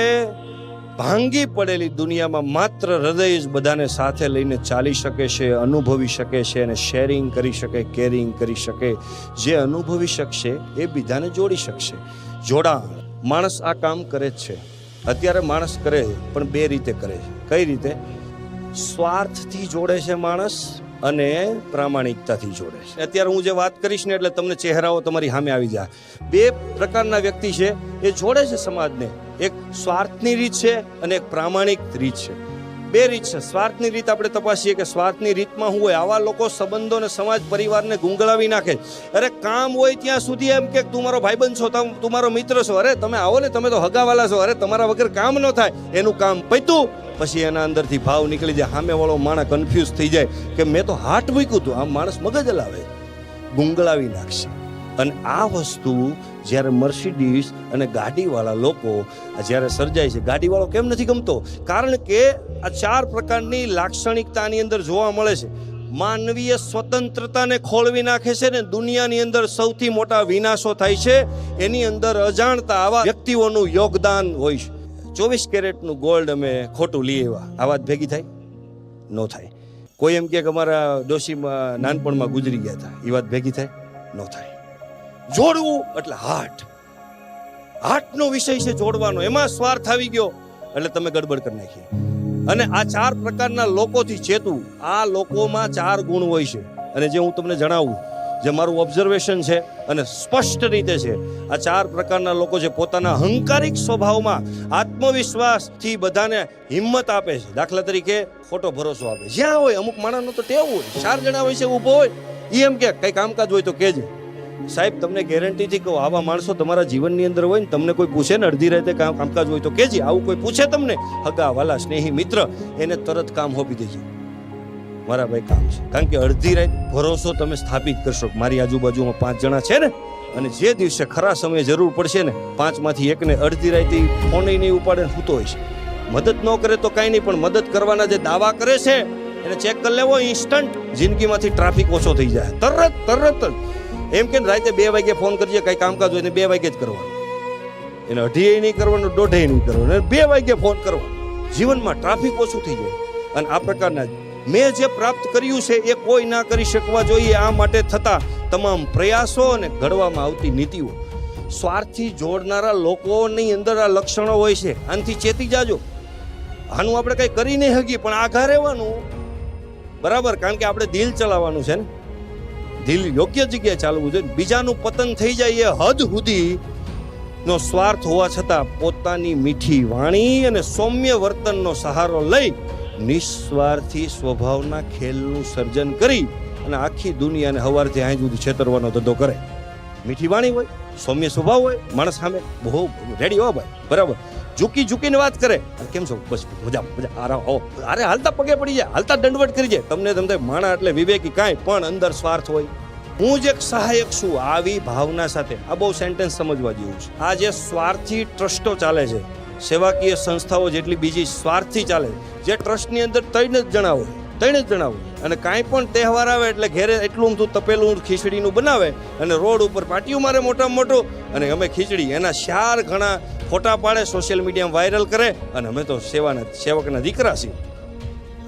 ભાંગી પડેલી દુનિયામાં માત્ર હૃદય જ બધાને સાથે લઈને ચાલી શકે છે, અનુભવી શકે છે અને શેરિંગ કરી શકે, કેરિંગ કરી શકે. જે અનુભવી શકશે એ બીજાને જોડી શકશે. જોડાણ. માણસ આ કામ કરે જ છે. અત્યારે માણસ કરે પણ બે રીતે કરે છે. કઈ રીતે? સ્વાર્થથી જોડે છે માણસ અને પ્રામાણિકતાથી જોડે છે. અત્યારે હું જે વાત કરીશ ને એટલે તમને ચહેરાઓ તમારી સામે આવી જાય. બે પ્રકારના વ્યક્તિ છે એ જોડે છે સમાજને. એક સ્વાર્થની રીત છે અને એક પ્રામાણિક રીત છે. બે રીત છે. સ્વાર્થની રીત આપણે તપાસીએ કે સ્વાર્થની રીતમાં શું હોય. આવા લોકો સંબંધોને, સમાજ, પરિવારને ગુંગળાવી નાખે. અરે કામ હોય ત્યાં સુધી એમ કે તું મારો ભાઈબંધ છો, તું મારો મિત્ર છો, અરે તમે આવો ને, તમે તો હગાવાલા છો, અરે તમારા વગર કામ ન થાય. એનું કામ પૈતું પછી એના અંદરથી ભાવ નીકળી જાય. સામે વાળો માણસ કન્ફ્યુઝ થઈ જાય કે મેં તો હાથ મૂક્યું હતું. આમ માણસ મગજ હલાવે, ગુંગળાવી નાખશે. અને આ વસ્તુ જ્યારે મર્સિડીઝ અને ગાડીવાળા લોકો જ્યારે સર્જાય છે. ગાડીવાળો કેમ નથી ગમતો? કારણ કે આ 4 પ્રકારની લાક્ષણિકતાની અંદર જોવા મળે છે. માનવીય સ્વતંત્રતાને ખોળવી નાખે છે ને દુનિયાની અંદર સૌથી મોટા વિનાશો થાય છે. એની અંદર અજાણતા આવા વ્યક્તિઓનું યોગદાન હોય છે. 24 કેરેટનું ગોલ્ડ અમે ખોટું લઈ આવ્યા, આ વાત ભેગી થાય? ન થાય. કોઈ એમ કે અમારા ડોશીમાં નાનપણમાં ગુજરી ગયા હતા, એ વાત ભેગી થાય? ન થાય. જોડવું એટલે હાર્ટનો વિષય છે જોડવાનો. એમાં સ્વાર્થ આવી ગયો એટલે તમે ગડબડ કરી નાખી. અને આ 4 પ્રકારના લોકોથી ચેતવું. આ લોકોમાં 4 ગુણ હોય છે. અને જે હું તમને જણાવું, જે મારું ઓબ્ઝર્વેશન છે અને સ્પષ્ટ રીતે છે, આ 4 પ્રકારના લોકો છે પોતાના અહંકારિક સ્વભાવમાં આત્મવિશ્વાસથી બધાને હિંમત આપે છે. દાખલા તરીકે ખોટો ભરોસો આપે. જ્યાં હોય અમુક માણસનો તો ટેવ હોય, 4 જણા હોય છે ઊભો હોય, એ એમ કે કઈ કામકાજ હોય તો કહેજે. સાહેબ તમને ગેરંટીથી કહું, આવા માણસો તમારા જીવનની અંદર હોય ને, તમને કોઈ પૂછે ને અડધી રાતે કામકાજ હોય તો કહેજે. આવું કોઈ પૂછે તમને, હગા વાલા સ્નેહી મિત્ર, એને તરત કામ હોપી દેજે. મારા ભાઈ કામ છે. કારણ કે અડધી રાત ભરોસો તમે સ્થાપિત કરશો. મારી આજુબાજુમાં 5 જણા છે ને, અને જે દિવસે ખરા સમયે જરૂર પડશે ને, 5માંથી એકને અડધી રાતે ફોન નહીં ઉપાડે, સૂતો હોય છે. મદદ ન કરે તો કાંઈ નહીં, પણ મદદ કરવાના જે દાવા કરે છે એને ચેક કરી લેવો. ઇન્સ્ટન્ટ જિંદગીમાંથી ટ્રાફિક ઓછો થઈ જાય. તરત એમ કે રાતે 2 વાગે ફોન કરજે, કઈ કામકાજ હોય ને 2 વાગે જ કરવાનું. એને 2:30 નહીં કરવાનું, 1:30 નહીં કરવાનું, 2 વાગે ફોન કરવાનો. જીવનમાં ટ્રાફિક ઓછું થઈ જાય. અને આ પ્રકારના મેં જે પ્રાપ્ત કર્યું છે એ કોઈ ના કરી શકવા જોઈએ. આ માટે થતા તમામ પ્રયાસો અને ઘડવામાં આવતી નીતિઓ. સ્વાર્થથી જોડનારા લોકોની અંદર આ લક્ષણો હોય છે. આનાથી ચેતી જાજો. આનું આપણે કઈ કરી નહીં શકીએ, પણ આઘા રહેવાનું બરાબર. કારણ કે આપણે દિલ ચલાવવાનું છે ને, દિલ યોગ્ય જગ્યાએ ચાલવું જોઈએ. બીજાનું પતન થઈ જાય એ હદ સુધી નો સ્વાર્થ હોવા છતાં પોતાની મીઠી વાણી અને સૌમ્ય વર્તનનો સહારો લઈ નિસ્વાર્થી સ્વભાવના ખેલનું સર્જન કરી અને આખી દુનિયાને હવારથી અહીં સુધી છેતરવાનો ધંધો કરે. મીઠી વાણી હોય, સૌમ્ય સ્વભાવ હોય, માણસ સામે બહુ રેડી હો ભાઈ, બરાબર. ઝૂકીને વાત કરે, કેમ છો, બસ મજા અરે હાલતા પગે પડી જાય, હાલતા દંડવટ કરી જાય. તમને માણા એટલે વિવેકી કાંઈ, પણ અંદર સ્વાર્થ હોય. હું જ એક સહાયક છું, આવી ભાવના સાથે. આ બહુ સેન્ટેન્સ સમજવા જેવું છે. આ જે સ્વાર્થી ટ્રસ્ટો ચાલે છે, સેવાકીય સંસ્થાઓ જેટલી બીજી સ્વાર્થથી ચાલે, જે ટ્રસ્ટની અંદર 3 જ જણા હોય. અને કાંઈ પણ તહેવાર આવે એટલે ઘેરે એટલું તપેલું ખીચડીનું બનાવે અને રોડ ઉપર પાટિયું મારે મોટામાં મોટું, અને અમે ખીચડી એના 4 ઘણા ફોટા પાડે, સોશિયલ મીડિયામાં વાયરલ કરે, અને અમે તો સેવકના દીકરા છીએ.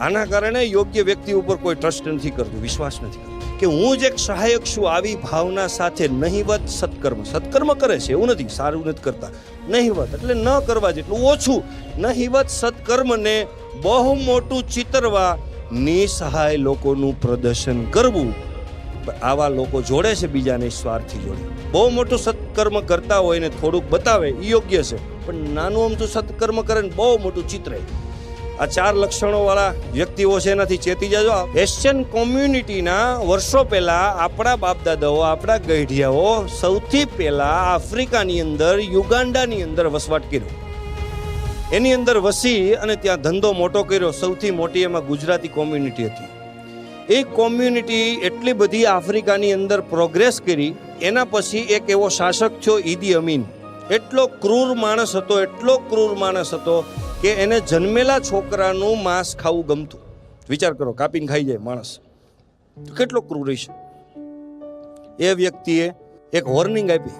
આના કારણે યોગ્ય વ્યક્તિ ઉપર કોઈ ટ્રસ્ટ નથી કરતું, વિશ્વાસ નથી કરતું. કે હું જ એક સહાયક છું, આવી ભાવના સાથે નહિવત સત્કર્મ કરે છે એવું નથી, સારું નથી કરતા. નહિવત એટલે ન કરવા જેટલું ઓછું. નહિવત સત્કર્મને બહુ મોટું ચિતરવા નિસહાય લોકોનું પ્રદર્શન કરવું. આવા લોકો જોડે છે બીજાને સ્વાર્થથી જોડે. બહુ મોટું સત્કર્મ કરતા હોય ને થોડુંક બતાવે એ યોગ્ય છે, પણ નાનું અમથું સત્કર્મ કરે ને બહુ મોટું ચિત્રે. આ 4 લક્ષણો વાળા વ્યક્તિઓ છે, એનાથી ચેતી જાજો. એશિયન કોમ્યુનિટીના વર્ષો પહેલા આપણા બાપદાદાઓ, આપણા ગઢિયાઓ સૌથી પહેલા આફ્રિકાની અંદર, યુગાન્ડાની અંદર વસવાટ કર્યો. એની અંદર વસી અને ત્યાં ધંધો મોટો કર્યો. સૌથી મોટી એમાં ગુજરાતી કોમ્યુનિટી હતી. એ કોમ્યુનિટી એટલી બધી આફ્રિકાની અંદર પ્રોગ્રેસ કરી. એના પછી એક એવો શાસક થયો ઈદી અમીન. એટલો ક્રૂર માણસ હતો કે એને જન્મેલા છોકરાનું માંસ ખાવું ગમતું. વિચાર કરો, કાપીને ખાઈ જાય માણસ, કેટલો ક્રૂર હશે. એ વ્યક્તિએ એક વોર્નિંગ આપી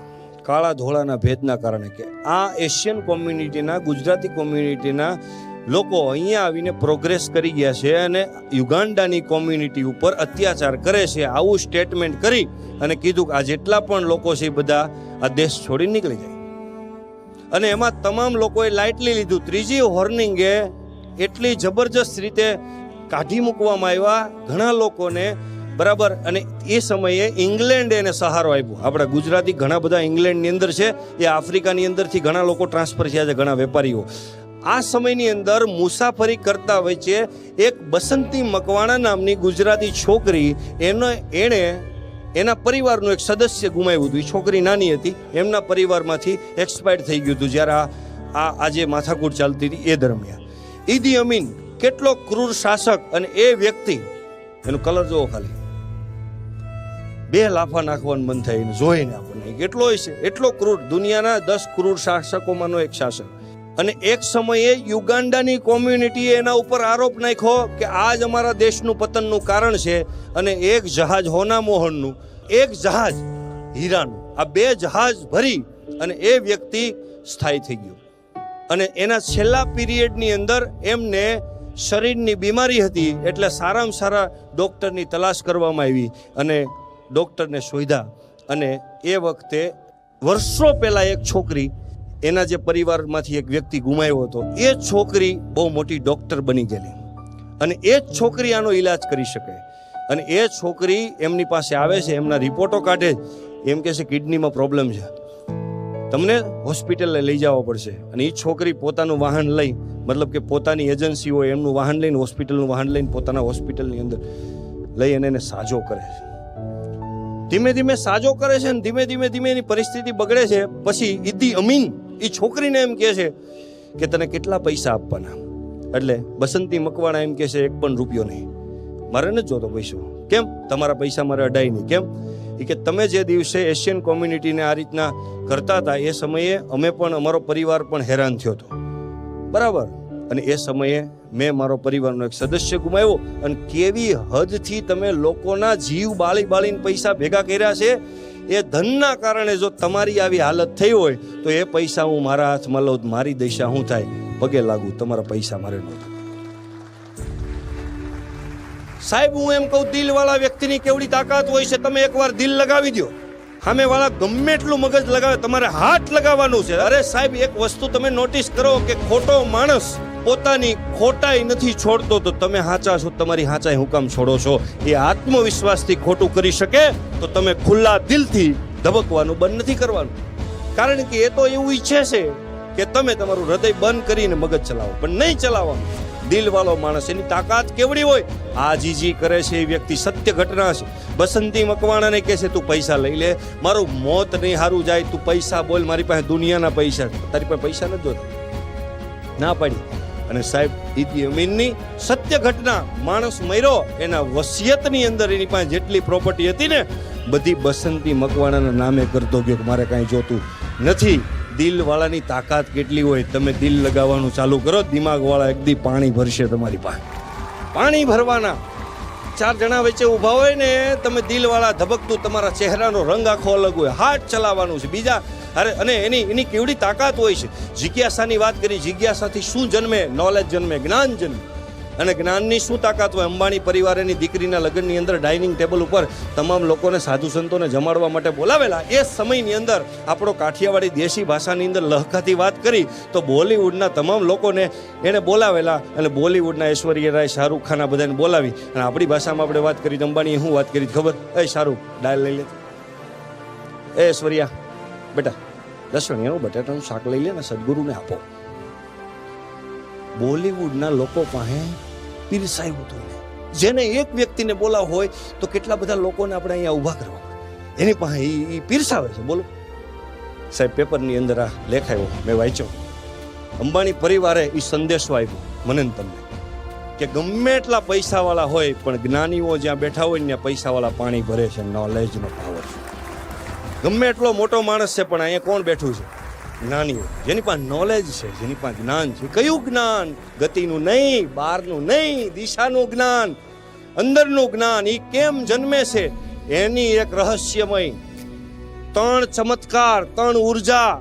કાળા ધોળાના ભેદના કારણે કે આ એશિયન કોમ્યુનિટીના, ગુજરાતી કોમ્યુનિટીના લોકો અહીંયા આવીને પ્રોગ્રેસ કરી ગયા છે અને યુગાન્ડાની કોમ્યુનિટી ઉપર અત્યાચાર કરે છે. આવું સ્ટેટમેન્ટ કરી અને કીધું કે આ જેટલા પણ લોકો છે એ બધા આ દેશ છોડી નીકળી જાય. અને એમાં તમામ લોકોએ લાઇટલી લીધું. ત્રીજી વોર્નિંગે એટલી જબરજસ્ત રીતે કાઢી મૂકવામાં આવ્યા ઘણા લોકોને, બરાબર. અને એ સમયે ઇંગ્લેન્ડ એને સહારો આપ્યો. આપણા ગુજરાતી ઘણા બધા ઇંગ્લેન્ડની અંદર છે, એ આફ્રિકાની અંદરથી ઘણા લોકો ટ્રાન્સફર થયા છે, ઘણા વેપારીઓ. આ સમયની અંદર મુસાફરી કરતા વચ્ચે એક બસંતી મકવાણા નામની ગુજરાતી છોકરી, એણે એના પરિવારનું એક સદસ્ય ગુમાવ્યું હતું. એ છોકરી નાની હતી, એમના પરિવારમાંથી એક્સપાયર થઈ ગયું હતું જ્યારે આજે માથાકૂટ ચાલતી હતી એ દરમિયાન. ઈદી અમીન કેટલો ક્રૂર શાસક, અને એ વ્યક્તિ, એનું કલર જોવો ખાલી, 2 લાફા નાખવાનું મન થાય જોઈને આપણને. કેટલો છે, એટલો ક્રૂર, દુનિયાના 10 ક્રૂર શાસકોમાંનો એક શાસક. અને એક સમયે યુગાન્ડાની કોમ્યુનિટીએ એના ઉપર આરોપ નાખ્યો કે આ જ અમારા દેશનું પતનનું કારણ છે. અને એક જહાજ હોના મોહનનું, એક જહાજ હીરાનું, આ 2 જહાજ ભરી અને એ વ્યક્તિ સ્થાયી થઈ ગયો. અને એના છેલ્લા પીરિયડની અંદર એમને શરીરની બીમારી હતી, એટલે સારામાં સારા ડૉક્ટરની તલાશ કરવામાં આવી અને ડૉક્ટરને શોધ્યા. અને એ વખતે વર્ષો પહેલાં એક છોકરી, એના જે પરિવારમાંથી એક વ્યક્તિ ગુમાવ્યો હતો, એ છોકરી બહુ મોટી ડૉક્ટર બની ગયેલી. અને એ જ છોકરી આનો ઈલાજ કરી શકે. અને એ છોકરી એમની પાસે આવે છે, એમના રિપોર્ટો કાઢે, એમ કહે છે કિડનીમાં પ્રોબ્લેમ છે, તમને હોસ્પિટલે લઈ જવા પડશે. અને એ છોકરી પોતાનું વાહન લઈ, મતલબ કે પોતાની એજન્સી હોય એમનું વાહન લઈને, હોસ્પિટલનું વાહન લઈને પોતાના હોસ્પિટલની અંદર લઈ અને એને સાજો કરે છે. ધીમે ધીમે સાજો કરે છે, અને ધીમે ધીમે એની પરિસ્થિતિ બગડે છે. પછી ઈદી અમીન એ છોકરીને એમ કહે છે કે તને કેટલા પૈસા આપવાના? એટલે બસંતી મકવાણા એમ કહે છે 1 પણ રૂપિયો નહીં, મારે નથી જોતો પૈસો. કેમ? તમારા પૈસા મારે અડાય નહીં. કેમ? એ કે તમે જે દિવસે એશિયન કોમ્યુનિટીને આ રીતના કરતા હતા એ સમયે અમે પણ, અમારો પરિવાર પણ હેરાન થયો હતો, બરાબર. અને એ સમયે મેં મારો પરિવારનો એક સદસ્ય ગુમાવ્યો. અને કેવી હદથી તમે લોકોના જીવ બાળીને પૈસા ભેગા કર્યા છે. એ ધનના કારણે જો તમારી આવી હાલત થઈ હોય તો એ પૈસા હું મારા હાથમાં લઉં, મારી દશા શું થાય? પગે લાગુ, તમારા પૈસા મારે નહોતા. સાહેબ, હું એમ કહું, દિલવાળા વ્યક્તિની કેવડી તાકાત હોય છે. તમે એકવાર દિલ લગાવી દો, સામે વાળા ગમે એટલું મગજ લગાવે, તમારે હાથ લગાવવાનું છે. અરે સાહેબ, એક વસ્તુ તમે નોટિસ કરો કે ખોટો માણસ પોતાની ખોટાઈ નથી છોડતો, તો તમે સાચા છો, તમારી સાચાઈ હું કામ છોડો છો? એ આત્મવિશ્વાસથી ખોટું કરી શકે તો તમે ખુલ્લા દિલથી ધબકવાનું બંધ નથી કરવાનું. કારણ કે એ તો એવું ઈચ્છે છે કે તમે તમારું હૃદય બંધ કરીને મગજ ચલાવો, પણ નહીં ચલાવવાનું. દિલવાળો માણસ, એની તાકાત કેવડી હોય? આ જીજી કરે છે એ વ્યક્તિ, સત્ય ઘટના છે. બસંતી મકવાણાને કહે છે તું પૈસા લઈ લે, મારું મોત નહીં હારું જાય, તું પૈસા બોલ, મારી પાસે દુનિયાના પૈસા. તારી પાસે પૈસા નથી જોતા, ના પાડી. અને સાહેબ, ઈદી અમીનની સત્ય ઘટના, માણસ મર્યો, એના વસિયતની અંદર એની પાસે જેટલી પ્રોપર્ટી હતી ને બધી બસંતી મકવાણાના નામે કરતો ગયો કે મારે કાંઈ જોતું નથી. દિલવાળાની તાકાત કેટલી હોય, તમે દિલ લગાવવાનું ચાલુ કરો, દિમાગવાળા એક દી પાણી ભરશે તમારી પાસે. પાણી ભરવાના 4 જણા વચ્ચે ઊભા હોય ને, તમે દિલવાળા ધબકતું, તમારા ચહેરાનો રંગ આખો અલગ હોય, હાથ ચલાવવાનું છે બીજા. અરે, અને એની કેવડી તાકાત હોય છે. જિજ્ઞાસાની વાત કરી, જિજ્ઞાસાથી શું જન્મે? નોલેજ જન્મે, જ્ઞાન જન્મે. અને જ્ઞાનની શું તાકાત હોય? અંબાણી પરિવારની દીકરીના લગ્નની અંદર ડાઇનિંગ ટેબલ ઉપર તમામ લોકોને, સાધુ સંતોને જમાડવા માટે બોલાવેલા. એ સમયની અંદર આપણો કાઠિયાવાડી દેશી ભાષાની અંદર લહકાતી વાત કરી તો બોલિવૂડના તમામ લોકોને એને બોલાવેલા. અને બોલિવૂડના ઐશ્વર્યા રાય, શાહરૂખ ખાન, આ બધાને બોલાવી અને આપણી ભાષામાં આપણે વાત કરી. અંબાણીએ શું વાત કરી ખબર? એ શાહરૂખ, ડાયલ લઈ લે. એ ઐશ્વર્યા, બેટા લસણિયાનું બટાટાનું શાક લઈ લે ને, સદગુરુને આપો. બોલિવૂડના લોકો પાસે પીરસાયું હતું. જેને એક વ્યક્તિને બોલાવ હોય તો કેટલા બધા લોકોને આપણે અહીંયા ઊભા કરવા, એની પાસે એ પીરસાવે છે. બોલો સાહેબ, પેપરની અંદર આ લેખાયો, મેં વાંચ્યો. અંબાણી પરિવારે એ સંદેશો આપ્યો મને ને તમને કે ગમે એટલા પૈસાવાળા હોય પણ જ્ઞાનીઓ જ્યાં બેઠા હોય ને ત્યાં પૈસાવાળા પાણી ભરે છે. નોલેજનો પાવર છે. ગમે એટલો મોટો માણસ છે પણ અહીંયા કોણ બેઠું છે? જ્ઞાનીઓ, જેની પાસે નોલેજ છે, જેની પાસે જ્ઞાન છે. કયું જ્ઞાન? ગતિનું નહીં, બહારનું નહીં, દિશાનું જ્ઞાન, અંદરનું જ્ઞાન. એ કેમ જન્મે છે એની એક રહસ્યમય 3 ચમત્કાર, 3 ઉર્જા.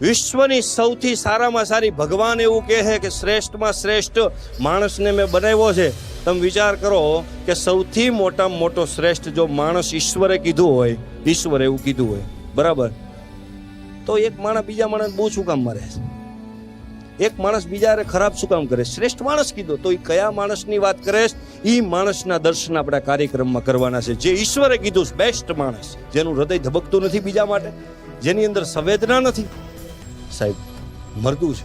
વિશ્વની સૌથી સારામાં સારી, ભગવાન એવું કહે છે કે શ્રેષ્ઠમાં શ્રેષ્ઠ માણસને મેં બનાવ્યો છે. તમે વિચાર કરો કે સૌથી મોટામાં મોટો શ્રેષ્ઠ જો માણસ ઈશ્વરે કીધું હોય, ઈશ્વરે એવું કીધું હોય, બરાબર, તો એક માણસ બીજા માણસ બહુ શું કામ મારે છે? એક માણસ બીજા ખરાબ શું કામ કરે? શ્રેષ્ઠ માણસ કીધો તો એ કયા માણસની વાત કરે? એ માણસના દર્શન આપણા કાર્યક્રમમાં કરવાના છે. જે ઈશ્વરે કીધું બેસ્ટ માણસ, જેનું હૃદય ધબકતું નથી બીજા માટે, જેની અંદર સંવેદના નથી, સાહેબ મરદું છે.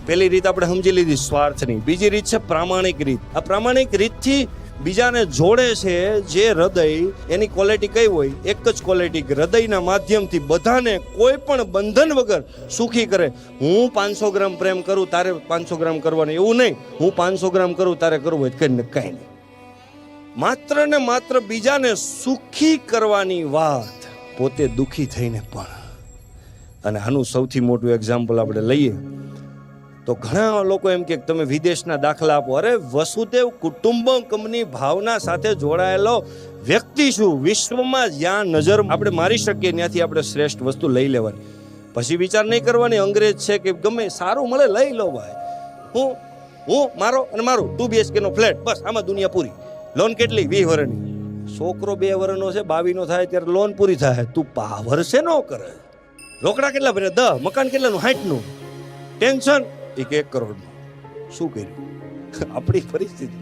પહેલી રીત આપણે સમજી લીધી સ્વાર્થની. બીજી રીત છે પ્રામાણિક રીત. આ પ્રામાણિક રીતથી બીજાને જોડે છે. જે હૃદય, એની ક્વોલિટી કઈ હોય? એક જ ક્વોલિટી, હૃદયના માધ્યમથી બધાને કોઈ પણ બંધન વગર સુખી કરે. હું 500 ગ્રામ પ્રેમ કરું, તારે 500 ગ્રામ કરવાનું, એવું નહીં. હું 500 ગ્રામ કરું, તારે કરવું હોય કઈ નહીં. માત્ર ને માત્ર બીજાને સુખી કરવાની વાત, પોતે દુખી થઈને પણ. અને આનું સૌથી મોટું એક્ઝામ્પલ આપણે લઈએ તો ઘણા લોકો એમ કે તમે વિદેશના દાખલા આપો. અરે વસુદેવ કુટુંબકમની ભાવના સાથે જોડાયેલો વ્યક્તિ છું. વિશ્વમાં જ્યાં નજર આપણે મારી શકીએ ત્યાંથી આપણે શ્રેષ્ઠ વસ્તુ લઈ લેવાની. પછી વિચાર નહીં કરવાની અંગ્રેજ છે કે ગમે સારું મળે લઈ લો ભાઈ. હું મારો અને મારું 2 BHK નો ફ્લેટ, બસ આમાં દુનિયા પૂરી. લોન કેટલી? 20 વર્ષની. છોકરો 2 વર્ષનો છે, 22 નો થાય ત્યારે લોન પૂરી થાય. તું પાવર છે નો કરે. રોકડા કેટલા ભરે? 10. મકાન કેટલાનું? 60 નું. ટેન્શન 1 કરોડનું. શું કર્યું? આપણી પરિસ્થિતિ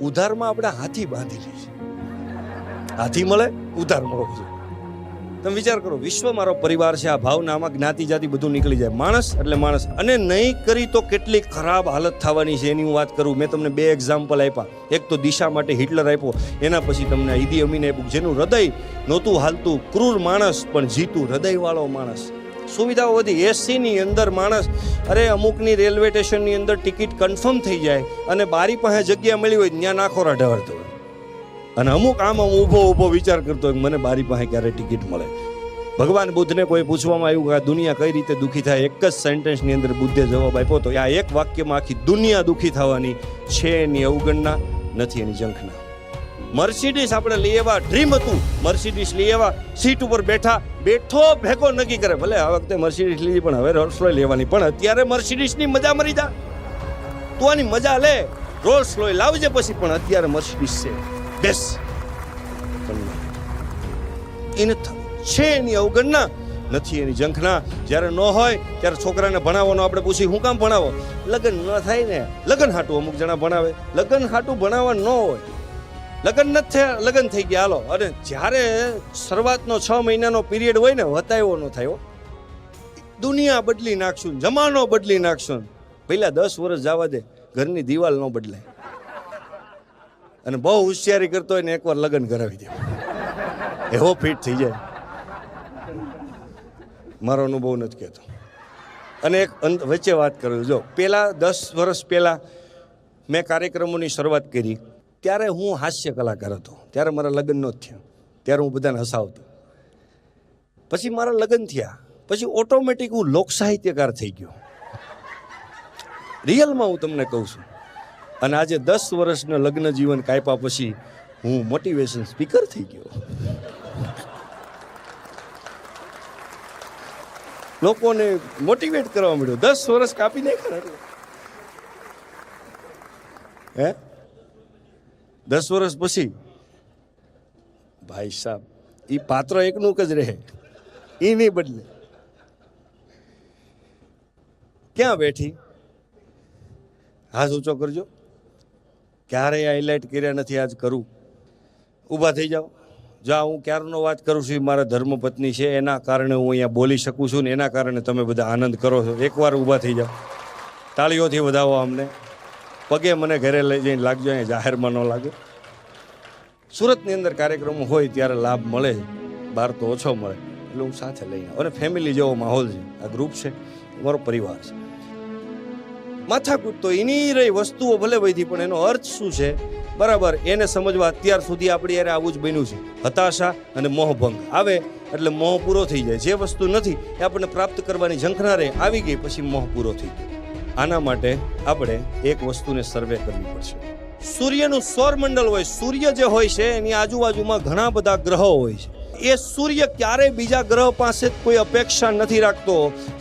ઉધારમાં આપણે હાથી બાંધી લઈએ. હાથી મળે, ઉધાર મળો છે. તમે વિચાર કરો, વિશ્વ મારો પરિવાર છે. આ ભાવનામાં જ્ઞાતિ જાતિ બધું નીકળી જાય. માણસ એટલે માણસ. અને નહીં કરી તો કેટલી ખરાબ હાલત થવાની છે એની હું વાત કરું. મેં તમને 2 એક્ઝામ્પલ આપ્યા. એક તો દિશા માટે હિટલર આપ્યો, એના પછી તમને ઈદી અમીન આપ્યું, જેનું હૃદય નહોતું હાલતું. ક્રૂર માણસ પણ જીતું, હૃદયવાળો માણસ. સુવિધાઓ વધી. એસીની અંદર માણસ, અરે અમુકની રેલવે સ્ટેશનની અંદર ટિકિટ કન્ફર્મ થઈ જાય અને બારી પાસે જગ્યા મળી હોય ત્યાં નાખોરા ઢળતો હોય. અને અમુક આમ ઊભો વિચાર કરતો હોય મને બારી પાસે ક્યારે ટિકિટ મળે. ભગવાન બુદ્ધને કોઈ પૂછવામાં આવ્યું કે આ દુનિયા કઈ રીતે દુઃખી થાય, એક જ સેન્ટેન્સની અંદર બુદ્ધે જવાબ આપ્યો તો આ એક વાક્યમાં આખી દુનિયા દુઃખી થવાની છે. એની અવગણના નથી, એની ઝંખના. મર્સિડીઝ આપણે લઈ આવ્યા, ડ્રીમ હતું મર્સિડીઝ લઈ આવ્યા, સીટ ઉપર બેઠો ભેગો નક્કી કરે ભલે આ વખતે મર્સિડીઝ લીધી પણ હવે રોલ્સ રોય લેવાની. પણ અત્યારે મર્સિડીઝની મજા મરી જા, તું આની મજા લે, રોલ્સ રોય લાવજે પછી. પણ અત્યારે મર્સિડીઝ છે બેસ. એને છે એની અવગણના નથી, એની ઝંખના. જ્યારે ન હોય ત્યારે છોકરાને ભણાવવાનો આપણે પૂછી શું કામ ભણાવો? લગ્ન ન થાય ને. લગ્ન હાટું અમુક જણા ભણાવે. લગ્ન હાટું ભણાવવા ન હોય. લગ્ન નથી થયા, લગ્ન થઈ ગયા હાલો. અને જ્યારે શરૂઆતનો 6 મહિનાનો પીરિયડ હોય ને, વતાવ્યો ન થાય. દુનિયા બદલી નાખશું, જમાનો બદલી નાખશું. પહેલા 10 વર્ષ જવા દે, ઘરની દિવાલ ન બદલાય. અને બહુ હોશિયારી કરતો હોય ને એકવાર લગ્ન કરાવી દે, એવો ફિટ થઈ જાય. મારો અનુભવ નથી કહેતો. અને એક વચ્ચે વાત કરું, જો પહેલા 10 વર્ષ પહેલા મેં કાર્યક્રમોની શરૂઆત કરી ત્યારે હું હાસ્ય કલાકાર હતો. ત્યારે મારા લગ્ન નહોતા થયા, ત્યારે હું બધાને હસાવતો. પછી મારા લગ્ન થયા, પછી ઓટોમેટિક હું લોક સાહિત્યકાર થઈ ગયો. રિયલમાં હું તમને કહું છું. અને આજે 10 વર્ષના લગ્ન જીવન કાપ્યા પછી હું મોટિવેશન સ્પીકર થઈ ગયો. લોકોને મોટિવેટ કરવા માંડ્યો. 10 વર્ષ કાપી નાખ્યા. હે 10 વર્ષ પછી ભાઈ સાહેબ એ પાત્ર એકનું જ રહે, એ નહીં બદલે. ક્યાં બેઠી? હાથ ઊંચો કરજો. ક્યારેય હાઇલાઇટ કર્યા નથી, આજ કરું. ઊભા થઈ જાઓ. જા હું ક્યારનો વાત કરું છું, મારા ધર્મપત્ની છે, એના કારણે હું અહીંયા બોલી શકું છું ને એના કારણે તમે બધા આનંદ કરો છો. એકવાર ઊભા થઈ જાઓ, તાળીઓથી વધાવો અમને. પગે મને ઘરે લઈ જઈને લાગજો, અહીંયા જાહેરમાં ન લાગે. સુરતની અંદર કાર્યક્રમો હોય ત્યારે લાભ મળે, બહાર તો ઓછો મળે. એટલે હું સાથે લઈને, અને ફેમિલી જેવો માહોલ છે. આ ગ્રુપ છે, મારો પરિવાર છે. માથાકૂટ તો એની રહી, વસ્તુઓ ભલે વધી પણ એનો અર્થ શું છે બરાબર એને સમજવા અત્યાર સુધી આપણી યારે આવું જ બન્યું છે. હતાશા અને મોહભંગ આવે એટલે મોહ પૂરો થઈ જાય. જે વસ્તુ નથી એ આપણને પ્રાપ્ત કરવાની ઝંખના રહે, આવી ગઈ પછી મોહ પૂરો થઈ ગયો. આના માટે આપણે એક વસ્તુને સર્વે કરવી પડશે. સૂર્યનું સૌરમંડળ હોય, સૂર્ય જે હોય છે એની આજુબાજુમાં ઘણા બધા ગ્રહો હોય છે. એ સૂર્ય ક્યારેય બીજા ગ્રહ પાસે કોઈ અપેક્ષા નથી રાખતો.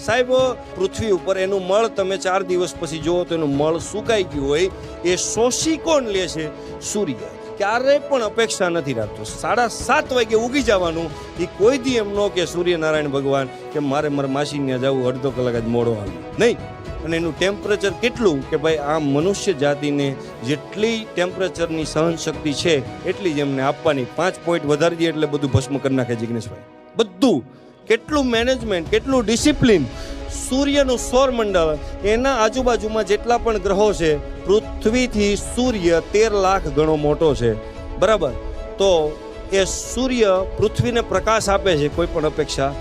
સાહેબ પૃથ્વી ઉપર એનું મળ તમે 4 દિવસ પછી જુઓ તો એનું મળ સુકાઈ ગયું હોય, એ શોષી કોણ લે છે? સૂર્ય. ક્યારેય પણ અપેક્ષા નથી રાખતો. 7:30 વાગે ઉગી જવાનું, એ કોઈ દી એમ ન કે સૂર્યનારાયણ ભગવાન કે મારે મારા માસી ત્યાં જવું, અડધો કલાક જ મોડો આવ્યો નહીં. અને એનું ટેમ્પરેચર કેટલું કે ભાઈ આ મનુષ્ય જાતિને જેટલી ટેમ્પરેચરની સહન શક્તિ છે એટલી જ એમને આપવાની. 5 પોઈન્ટ વધારી દે એટલે બધું ભસ્મ કરી નાખે જિગ્નેશભાઈ. બધું કેટલું મેનેજમેન્ટ, કેટલું ડિસિપ્લિન. સૂર્યનું સૌરમંડળ, એના આજુબાજુમાં જેટલા પણ ગ્રહો છે, પૃથ્વીથી સૂર્ય 13 લાખ ગણો મોટો છે બરાબર. તો એ સૂર્ય પૃથ્વીને પ્રકાશ આપે છે કોઈ પણ અપેક્ષા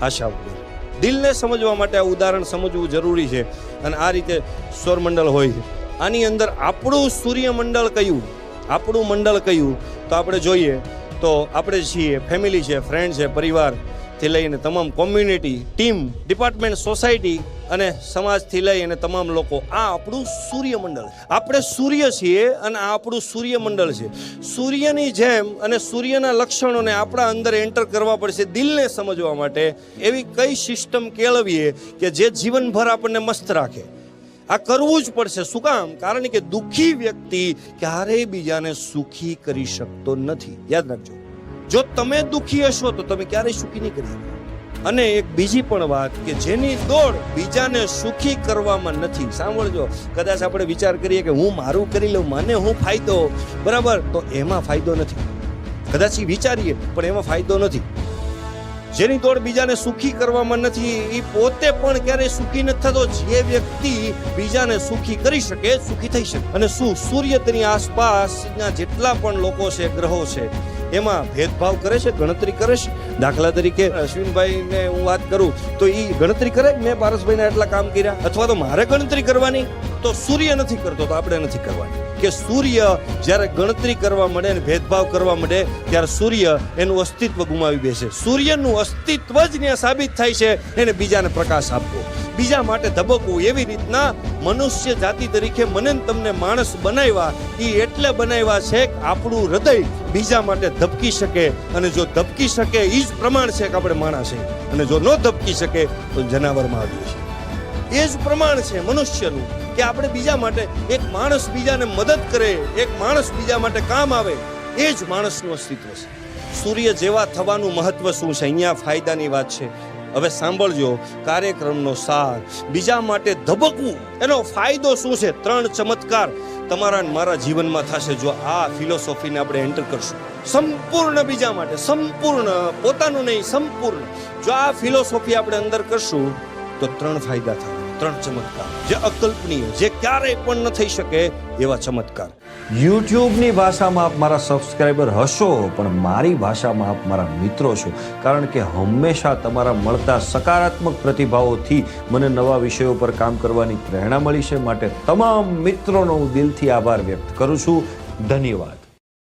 આશા વગર. દિલને સમજવા માટે આ ઉદાહરણ સમજવું જરૂરી છે. અને આ રીતે સૌરમંડળ હોય છે. આની અંદર આપણું સૂર્યમંડળ કયું, આપણું મંડળ કયું, તો આપણે જોઈએ તો આપણે છીએ ફેમિલી છે, ફ્રેન્ડ છે, પરિવારથી લઈને તમામ કોમ્યુનિટી, ટીમ, ડિપાર્ટમેન્ટ, સોસાયટી અને સમાજથી લઈ અને તમામ લોકો. આ આપણું સૂર્યમંડળ. આપણે સૂર્ય છીએ અને આ આપણું સૂર્યમંડળ છે. સૂર્યની જેમ અને સૂર્યના લક્ષણોને આપણા અંદર એન્ટર કરવા પડશે દિલને સમજવા માટે. એવી કઈ સિસ્ટમ કેળવીએ કે જે જીવનભર આપણને મસ્ત રાખે. આ કરવું જ પડશે. શું કામ? કારણ કે દુઃખી વ્યક્તિ ક્યારેય બીજાને સુખી કરી શકતો નથી. યાદ રાખજો, જો તમે દુઃખી હશો તો તમે ક્યારેય સુખી નહીં કરી શકો. અને એક બીજી પણ વાત કે જેની દોડ બીજાને સુખી કરવામાં નથી. સાંભળજો, કદાચ આપણે વિચાર કરીએ કે હું મારું કરી લઉં, મને હું ફાયદો બરાબર, તો એમાં ફાયદો નથી. કદાચ એ વિચારીએ પણ એમાં ફાયદો નથી. જેની દોડ બીજાને સુખી કરવામાં નથી એ પોતે પણ ક્યારેય સુખી નથી થતો. જે વ્યક્તિ બીજાને સુખી કરી શકે, સુખી થઈ શકે. અને શું સૂર્ય તેની આસપાસના જેટલા પણ લોકો છે, ગ્રહો છે, એમાં ભેદભાવ કરે છે, ગણતરી કરે છે? દાખલા તરીકે અશ્વિનભાઈને હું વાત કરું તો એ ગણતરી કરે કે મેં પારસભાઈના એટલા કામ કર્યા, અથવા તો મારે ગણતરી કરવાની. તો સૂર્ય નથી કરતો તો આપણે નથી કરવાની. કે સૂર્ય જ્યારે ગણતરી કરવા માંડે અને ભેદભાવ કરવા માંડે ત્યારે સૂર્ય એનું અસ્તિત્વ ગુમાવી બેસે. સૂર્યનું અસ્તિત્વ જ ત્યાં સાબિત થાય છે એને બીજાને પ્રકાશ આપવો, બીજા માટે ધબકવું. એવી રીતના મનુષ્ય જાતિ તરીકે મને તમને માણસ બનાવ્યા, એ એટલે બનાવ્યા છે કે આપણું હૃદય બીજા માટે ધબકી શકે. અને જો ધબકી શકે એ જ પ્રમાણ છે કે આપણે માણસ છે. અને જો ન ધબકી શકે તો જનાવરમાં આવીએ છીએ. એ જ પ્રમાણ છે મનુષ્યનું કે આપણે બીજા માટે, એક માણસ બીજાને મદદ કરે, એક માણસ બીજા માટે કામ આવે, એ જ માણસનું અસ્તિત્વ છે. સૂર્ય જેવા થવાનું મહત્વ શું છે? અહીંયા ફાયદાની વાત છે. હવે સાંભળજો, કાર્યક્રમનો સાર, બીજા માટે ધબકવું, એનો ફાયદો શું છે? 3 ચમત્કાર તમારા મારા જીવનમાં થશે જો આ ફિલોસોફીને આપણે એન્ટર કરશું. સંપૂર્ણ બીજા માટે, સંપૂર્ણ, પોતાનું નહીં, સંપૂર્ણ. જો આ ફિલોસોફી આપણે અંદર કરશું તો 3 ફાયદા થાય. 3 ચમત્કાર જે અકલ્પનીય, જે ક્યારેય પણ ન થઈ શકે એવા ચમત્કાર. યુટ્યુબની ભાષામાં આપ મારા સબસ્ક્રાઈબર હશો, પણ મારી ભાષામાં આપ મારા મિત્રો છો. કારણ કે હંમેશા તમારા મળતા સકારાત્મક પ્રતિભાવોથી મને નવા વિષયો પર કામ કરવાની પ્રેરણા મળી છે. માટે તમામ મિત્રોનો હું દિલથી આભાર વ્યક્ત કરું છું. ધન્યવાદ.